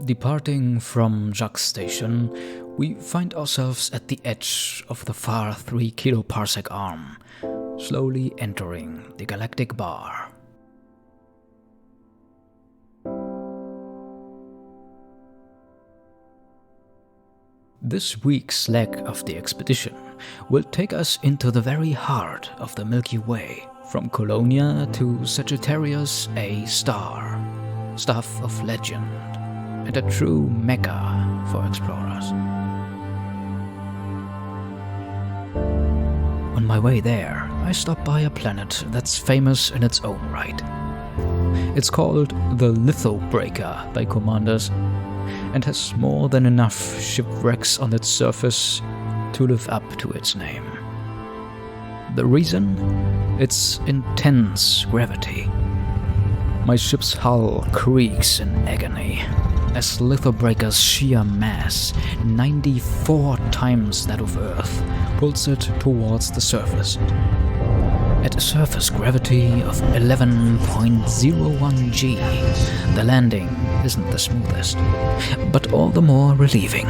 Departing from Jacques Station, we find ourselves at the edge of the far 3 kiloparsec arm, slowly entering the Galactic Bar. This week's leg of the expedition will take us into the very heart of the Milky Way, from Colonia to Sagittarius A star, stuff of legend, and a true mecca for explorers. On my way there, I stop by a planet that's famous in its own right. It's called the Lithobreaker by commanders, and has more than enough shipwrecks on its surface to live up to its name. The reason? Its intense gravity. My ship's hull creaks in agony as Lithobreaker's sheer mass, 94 times that of Earth, pulls it towards the surface. At a surface gravity of 11.01 g, the landing isn't the smoothest, but all the more relieving.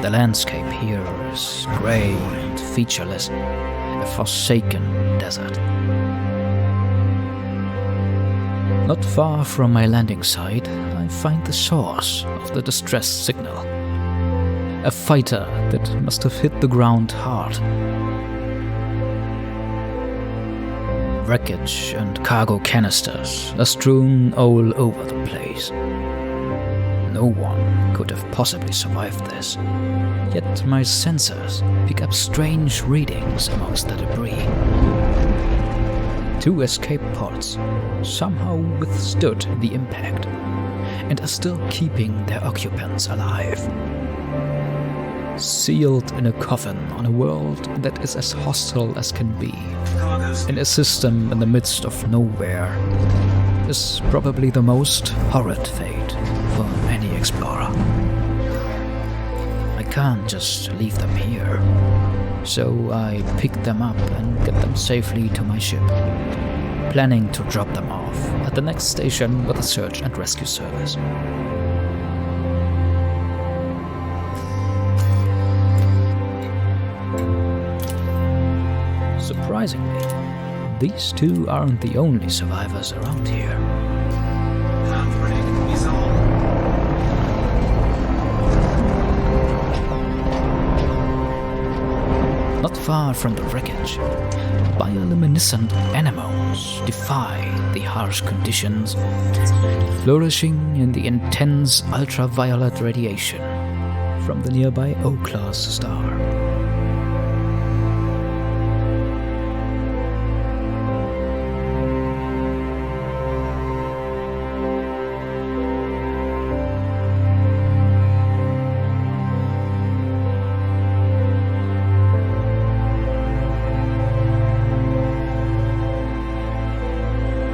The landscape here is grey and featureless, a forsaken desert. Not far from my landing site, I find the source of the distress signal. A fighter that must have hit the ground hard. Wreckage and cargo canisters are strewn all over the place. No one could have possibly survived this, yet my sensors pick up strange readings amongst the debris. 2 escape pods somehow withstood the impact and are still keeping their occupants alive. Sealed in a coffin on a world that is as hostile as can be, in a system in the midst of nowhere, is probably the most horrid fate for any explorer. I can't just leave them here, so I pick them up and get them safely to my ship, planning to drop them off at the next station with a search and rescue service. Surprisingly, these 2 aren't the only survivors around here. Not far from the wreckage, bioluminescent animals defy the harsh conditions, flourishing in the intense ultraviolet radiation from the nearby O-class star.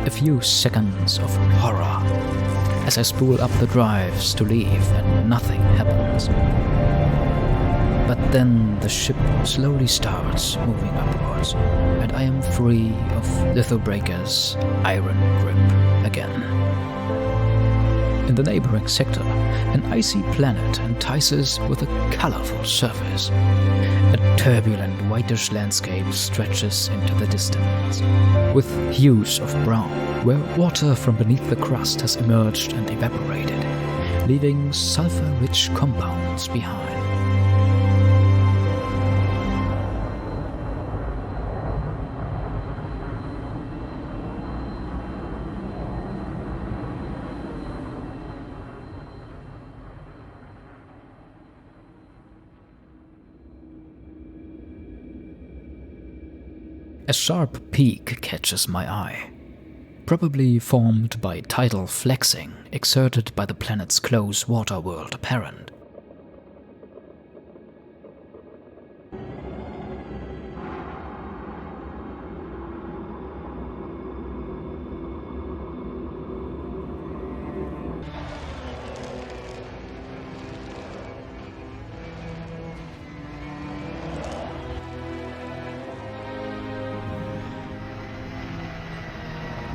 A few seconds of horror as I spool up the drives to leave and nothing happens. But then the ship slowly starts moving upwards and I am free of Lithobreaker's iron grip again. In the neighboring sector, an icy planet entices with a colorful surface. A turbulent whitish landscape stretches into the distance, with hues of brown, where water from beneath the crust has emerged and evaporated, leaving sulfur-rich compounds behind. A sharp peak catches my eye, probably formed by tidal flexing exerted by the planet's close water world parent.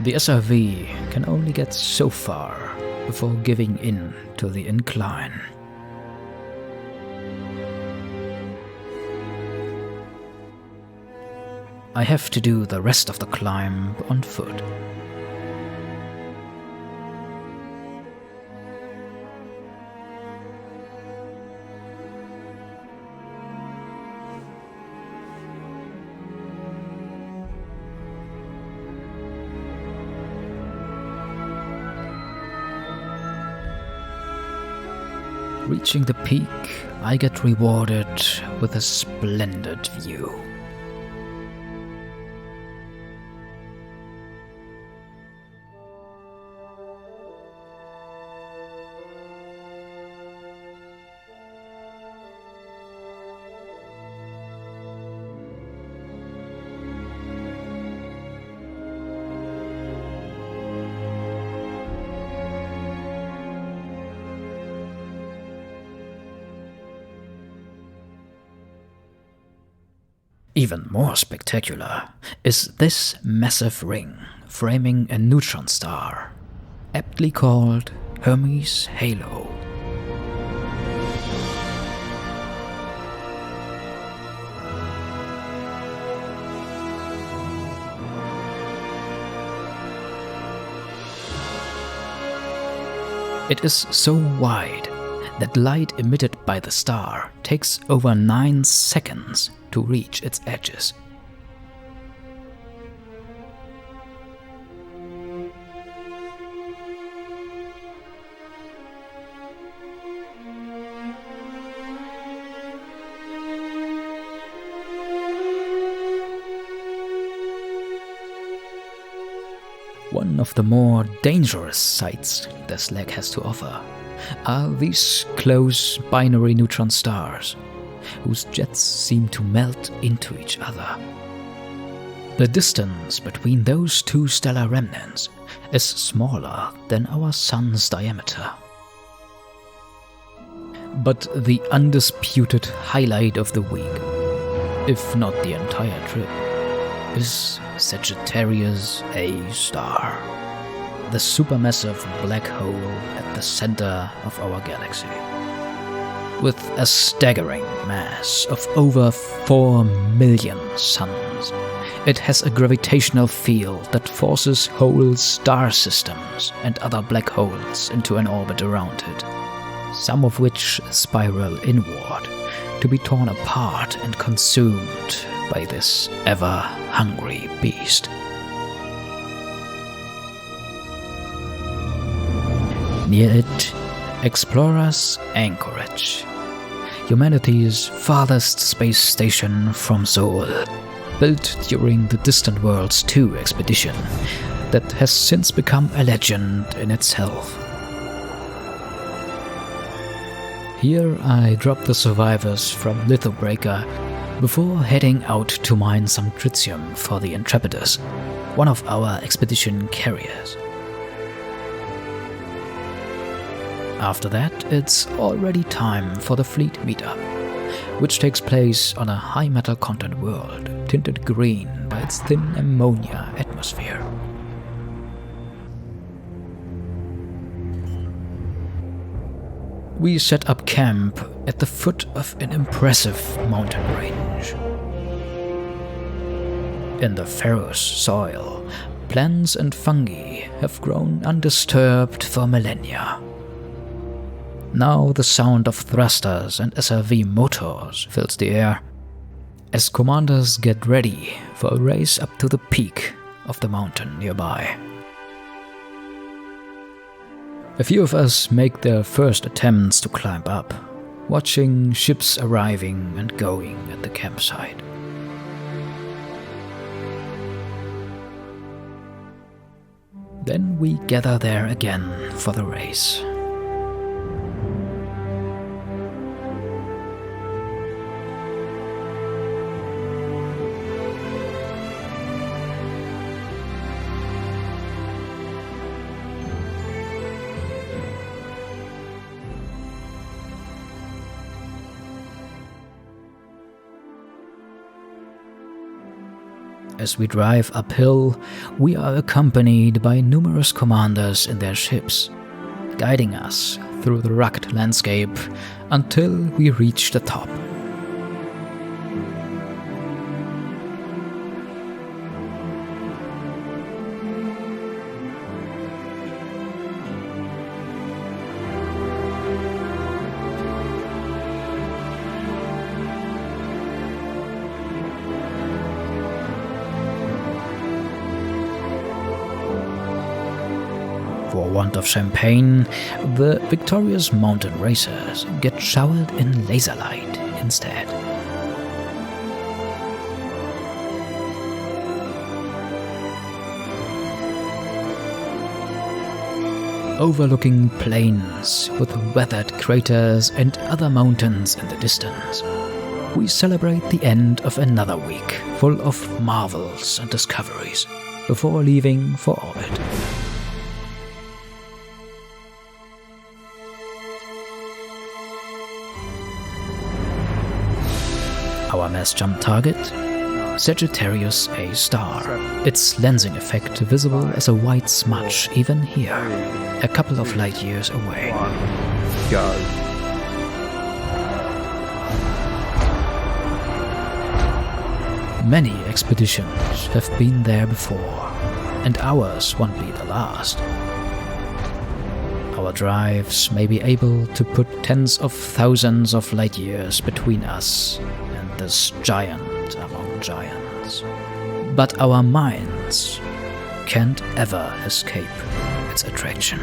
The SRV can only get so far before giving in to the incline. I have to do the rest of the climb on foot. Reaching the peak, I get rewarded with a splendid view. Even more spectacular is this massive ring framing a neutron star, aptly called Hermes Halo. It is so wide that light emitted by the star takes over 9 seconds to reach its edges. One of the more dangerous sights the slag has to offer are these close binary neutron stars, whose jets seem to melt into each other. The distance between those two stellar remnants is smaller than our Sun's diameter. But the undisputed highlight of the week, if not the entire trip, is Sagittarius A star, the supermassive black hole at the center of our galaxy. With a staggering mass of over 4 million suns, it has a gravitational field that forces whole star systems and other black holes into an orbit around it, some of which spiral inward to be torn apart and consumed by this ever-hungry beast. Near it, explorers Anchorage, humanity's farthest space station from Sol, built during the Distant Worlds 2 expedition that has since become a legend in itself. Here I drop the survivors from Lithobreaker before heading out to mine some tritium for the Intrepidus, one of our expedition carriers. After that, it's already time for the fleet meetup, which takes place on a high metal content world tinted green by its thin ammonia atmosphere. We set up camp at the foot of an impressive mountain range. In the ferrous soil, plants and fungi have grown undisturbed for millennia. Now the sound of thrusters and SRV motors fills the air, as commanders get ready for a race up to the peak of the mountain nearby. A few of us make their first attempts to climb up, watching ships arriving and going at the campsite. Then we gather there again for the race. As we drive uphill, we are accompanied by numerous commanders in their ships, guiding us through the rugged landscape until we reach the top. For want of champagne, the victorious mountain racers get showered in laser light instead. Overlooking plains with weathered craters and other mountains in the distance, we celebrate the end of another week full of marvels and discoveries before leaving for orbit. Our mass jump target? Sagittarius A star. Its lensing effect visible as a white smudge even here, a couple of light years away. Go. Many expeditions have been there before, and ours won't be the last. Our drives may be able to put tens of thousands of light years between us and this giant among giants. But our minds can't ever escape its attraction.